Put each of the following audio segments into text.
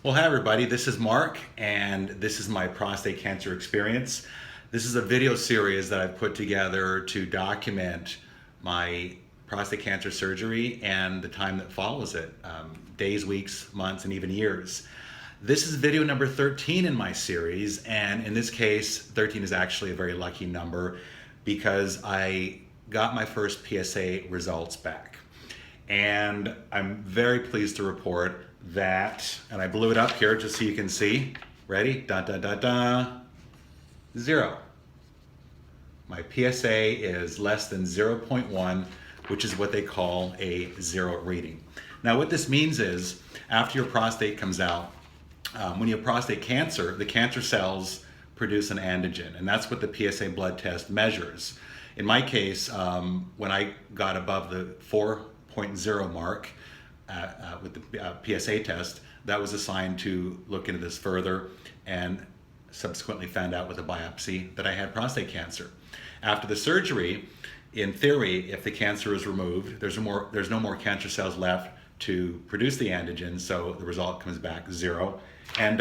Well, hi everybody, this is Mark, and this is my prostate cancer experience. This is a video series that I've put together to document my prostate cancer surgery and the time that follows it, days, weeks, months, and even years. This is video number 13 in my series, and in this case, 13 is actually a very lucky number because I got my first PSA results back. And I'm very pleased to report that, and I blew it up here just so you can see. Ready? Da da da da. 0. My PSA is less than 0.1, which is what they call a 0 reading. Now what this means is, after your prostate comes out, when you have prostate cancer, the cancer cells produce an antigen, and that's what the PSA blood test measures. In my case, when I got above the 4.0 mark with the PSA test, that was assigned to look into this further, and subsequently found out with a biopsy that I had prostate cancer. After the surgery, in theory, if the cancer is removed, there's no more cancer cells left to produce the antigen, so the result comes back 0. And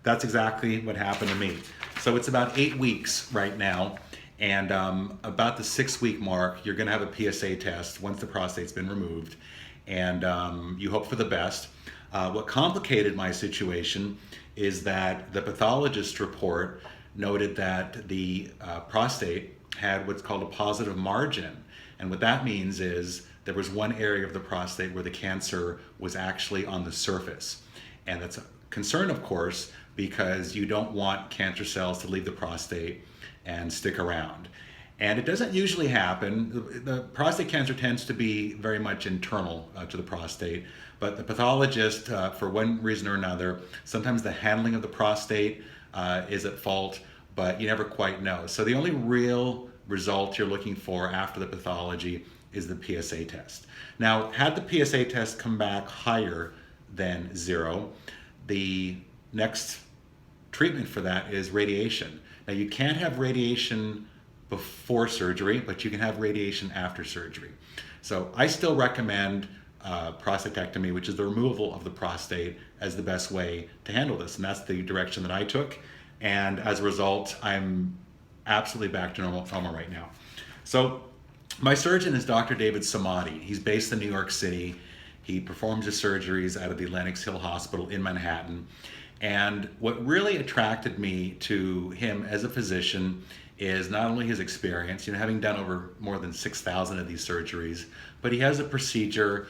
that's exactly what happened to me. So it's about 8 weeks right now, and about the 6-week mark, you're gonna have a PSA test once the prostate's been removed, and you hope for the best. What complicated my situation is that the pathologist report noted that the prostate had what's called a positive margin. And what that means is there was one area of the prostate where the cancer was actually on the surface. And that's a concern, of course, because you don't want cancer cells to leave the prostate and stick around. And it doesn't usually happen. The prostate cancer tends to be very much internal to the prostate, but the pathologist, for one reason or another, sometimes the handling of the prostate is at fault, but you never quite know. So the only real result you're looking for after the pathology is the PSA test. Now, had the PSA test come back higher than 0, the next treatment for that is radiation. Now, you can't have radiation before surgery, but you can have radiation after surgery. So I still recommend prostatectomy, which is the removal of the prostate, as the best way to handle this. And that's the direction that I took. And as a result, I'm absolutely back to normal right now. So my surgeon is Dr. David Samadi. He's based in New York City. He performs his surgeries out of the Lenox Hill Hospital in Manhattan. And what really attracted me to him as a physician is not only his experience, having done over more than 6,000 of these surgeries, but he has a procedure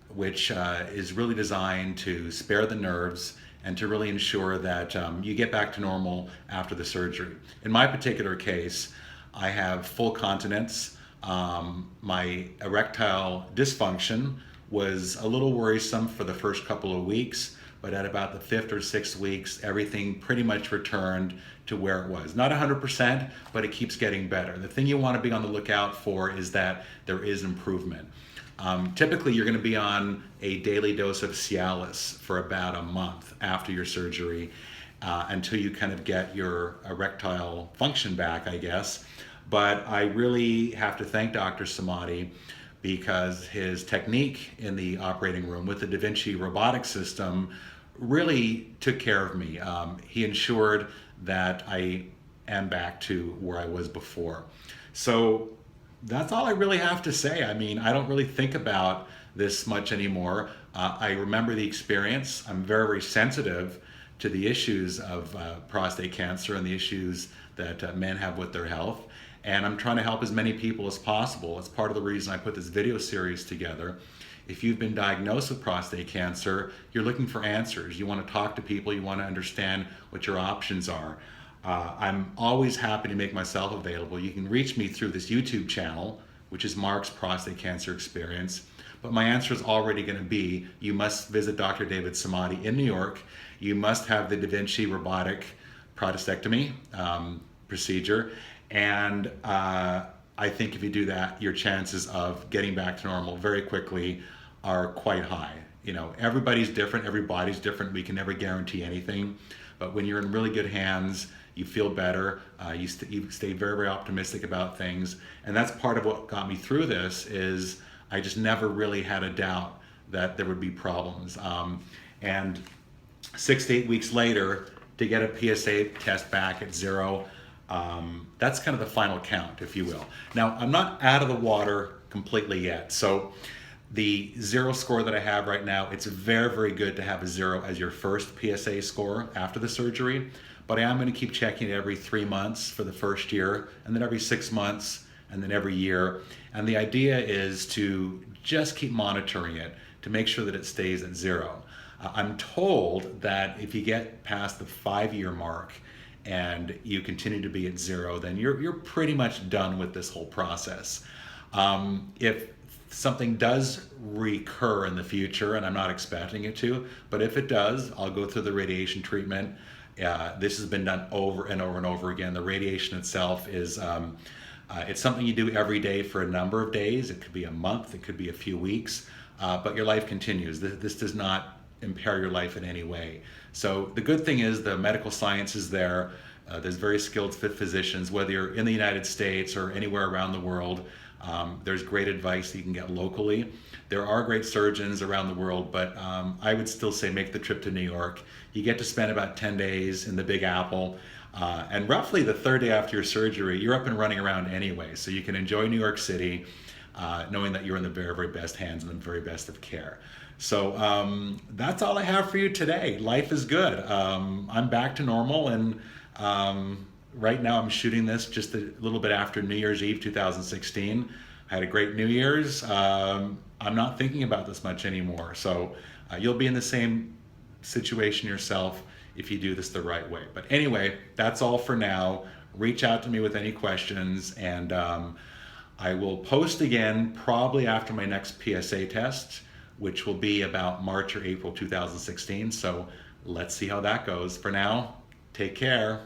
which is really designed to spare the nerves and to really ensure that you get back to normal after the surgery. In my particular case, I have full continence. My erectile dysfunction was a little worrisome for the first couple of weeks, but at about the 5th or 6th weeks, everything pretty much returned to where it was. Not 100%, but it keeps getting better. The thing you want to be on the lookout for is that there is improvement. Typically, you're going to be on a daily dose of Cialis for about a month after your surgery until you kind of get your erectile function back, I guess. But I really have to thank Dr. Samadi because his technique in the operating room with the Da Vinci robotic system really took care of me. He ensured that I am back to where I was before. So that's all I really have to say. I mean, I don't really think about this much anymore. I remember the experience. I'm very, very sensitive to the issues of prostate cancer and the issues that men have with their health. And I'm trying to help as many people as possible. It's part of the reason I put this video series together. If you've been diagnosed with prostate cancer, you're looking for answers. You want to talk to people, you want to understand what your options are. I'm always happy to make myself available. You can reach me through this YouTube channel, which is Mark's Prostate Cancer Experience. But my answer is already going to be, you must visit Dr. David Samadi in New York. You must have the Da Vinci robotic prostatectomy procedure. And I think if you do that, your chances of getting back to normal very quickly are quite high. Everybody's different, everybody's different. We can never guarantee anything. But when you're in really good hands, you feel better, you stay very, very optimistic about things. And that's part of what got me through this, is I just never really had a doubt that there would be problems. And 6 to 8 weeks later to get a PSA test back at 0. That's kind of the final count, if you will. Now, I'm not out of the water completely yet. So the 0 score that I have right now, it's very, very good to have a 0 as your first PSA score after the surgery. But I am going to keep checking it every 3 months for the first year, and then every 6 months, and then every year. And the idea is to just keep monitoring it to make sure that it stays at 0. I'm told that if you get past the 5-year mark and you continue to be at 0, then you're pretty much done with this whole process. If something does recur in the future, and I'm not expecting it to, but if it does, I'll go through the radiation treatment. This has been done over and over and over again. The radiation itself is it's something you do every day for a number of days. It could be a month, it could be a few weeks, but your life continues. This does not impair your life in any way. So the good thing is the medical science is there. There's very skilled physicians, whether you're in the United States or anywhere around the world. There's great advice that you can get locally. There are great surgeons around the world, but I would still say make the trip to New York. You get to spend about 10 days in the Big Apple. And roughly the 3rd day after your surgery, you're up and running around anyway. So you can enjoy New York City, knowing that you're in the very, very best hands and the very best of care. So that's all I have for you today. Life is good. I'm back to normal, and right now I'm shooting this just a little bit after New Year's Eve 2016. I had a great New Year's. I'm not thinking about this much anymore. So you'll be in the same situation yourself if you do this the right way. But anyway, that's all for now. Reach out to me with any questions, and I will post again probably after my next PSA test, which will be about March or April 2016. So let's see how that goes. For now, take care.